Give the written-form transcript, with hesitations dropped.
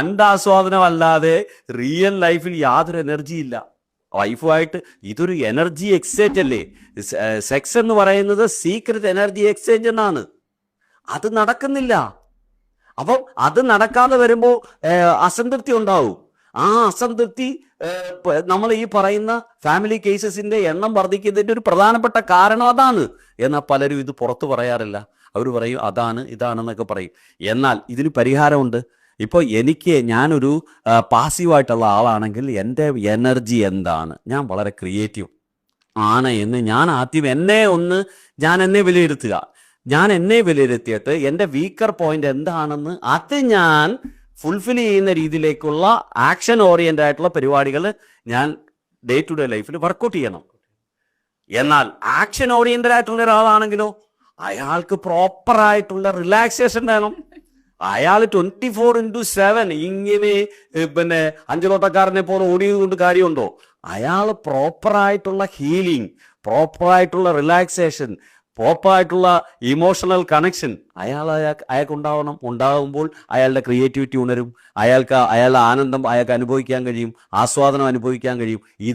അണ്ടാസ്വാദനമല്ലാതെ real ലൈഫിൽ യാതൊരു energy ഇല്ല. വൈഫുമായിട്ട് ഇതൊരു എനർജി എക്സ്ചേഞ്ച് അല്ലേ? സെക്സ് എന്ന് പറയുന്നത് സീക്രട്ട് എനർജി എക്സ്ചേഞ്ച് എന്നാണ്. അത് നടക്കുന്നില്ല. അപ്പം അത് നടക്കാതെ വരുമ്പോൾ അസംതൃപ്തി ഉണ്ടാവും. ആ അസംതൃപ്തി നമ്മൾ ഈ പറയുന്ന ഫാമിലി കേസസിന്റെ എണ്ണം വർദ്ധിക്കുന്നതിന്റെ ഒരു പ്രധാനപ്പെട്ട കാരണം അതാണ്. എന്നാൽ പലരും ഇത് പുറത്തു പറയാറില്ല. അവർ പറയും അതാണ് ഇതാണെന്നൊക്കെ പറയും. എന്നാൽ ഇതിന് പരിഹാരമുണ്ട്. ഇപ്പോൾ ഞാനൊരു പാസീവായിട്ടുള്ള ആളാണെങ്കിൽ എൻ്റെ എനർജി എന്താണ്, ഞാൻ വളരെ ക്രിയേറ്റീവ് ആണ് എന്ന് ഞാൻ ആദ്യം ഞാൻ എന്നെ വിലയിരുത്തുക. ഞാൻ എന്നെ വിലയിരുത്തിയിട്ട് എൻ്റെ വീക്കർ പോയിന്റ് എന്താണെന്ന് അത് ഞാൻ ഫുൾഫിൽ ചെയ്യുന്ന രീതിയിലേക്കുള്ള ആക്ഷൻ ഓറിയൻ്റ് ആയിട്ടുള്ള പരിപാടികൾ ഞാൻ ഡേ ടു ഡേ ലൈഫിൽ വർക്കൗട്ട് ചെയ്യണം. എന്നാൽ ആക്ഷൻ ഓറിയന്റഡ് ആയിട്ടുള്ള ഒരാളാണെങ്കിലോ അയാൾക്ക് പ്രോപ്പറായിട്ടുള്ള റിലാക്സേഷൻ വേണം. അയാൾ 24/7 ഇങ്ങനെ അഞ്ചലോട്ടക്കാരനെ പോലെ ഓടിയത് കൊണ്ട് കാര്യമുണ്ടോ? അയാൾ പ്രോപ്പറായിട്ടുള്ള ഹീലിംഗ്, പ്രോപ്പറായിട്ടുള്ള റിലാക്സേഷൻ, പ്രോപ്പറായിട്ടുള്ള ഇമോഷണൽ കണക്ഷൻ അയാൾക്ക് ഉണ്ടാകുമ്പോൾ അയാളുടെ ക്രിയേറ്റിവിറ്റി ഉണരും. അയാളുടെ ആനന്ദം അയാൾക്ക് അനുഭവിക്കാൻ കഴിയും, ആസ്വാദനം അനുഭവിക്കാൻ കഴിയും.